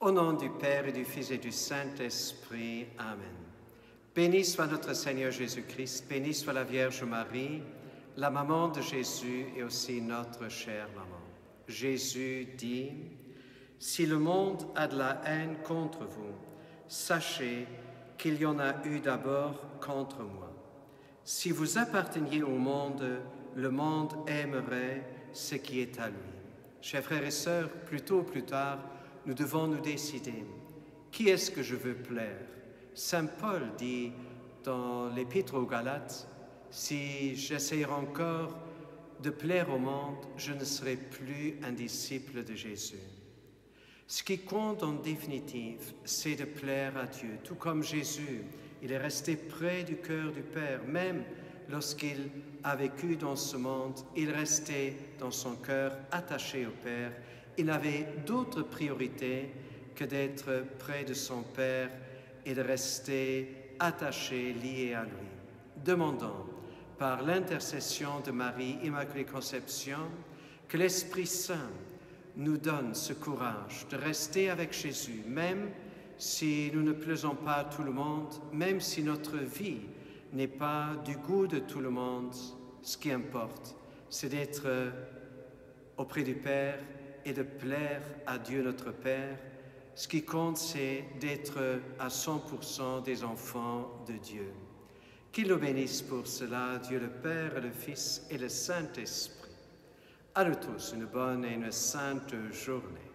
Au nom du Père et du Fils et du Saint-Esprit. Amen. Béni soit notre Seigneur Jésus-Christ, béni soit la Vierge Marie, la maman de Jésus et aussi notre chère maman. Jésus dit, « Si le monde a de la haine contre vous, sachez qu'il y en a eu d'abord contre moi. Si vous apparteniez au monde, le monde aimerait ce qui est à lui. » Chers frères et sœurs, plus tôt ou plus tard, nous devons nous décider. Qui est-ce que je veux plaire? Saint Paul dit dans l'Épître aux Galates, « Si j'essayerai encore de plaire au monde, je ne serai plus un disciple de Jésus. » Ce qui compte en définitive, c'est de plaire à Dieu. Tout comme Jésus, il est resté près du cœur du Père, même lorsqu'il a vécu dans ce monde, il restait dans son cœur attaché au Père. Il n'avait d'autre priorité que d'être près de son Père et de rester attaché, lié à lui. Demandons, par l'intercession de Marie, Immaculée Conception, que l'Esprit Saint nous donne ce courage de rester avec Jésus, même si nous ne plaisons pas à tout le monde, même si notre vie n'est pas du goût de tout le monde. Ce qui importe, c'est d'être auprès du Père et de plaire à Dieu notre Père. Ce qui compte, c'est d'être à 100% des enfants de Dieu. Qu'il nous bénisse pour cela, Dieu le Père, le Fils et le Saint-Esprit. À nous tous, une bonne et une sainte journée.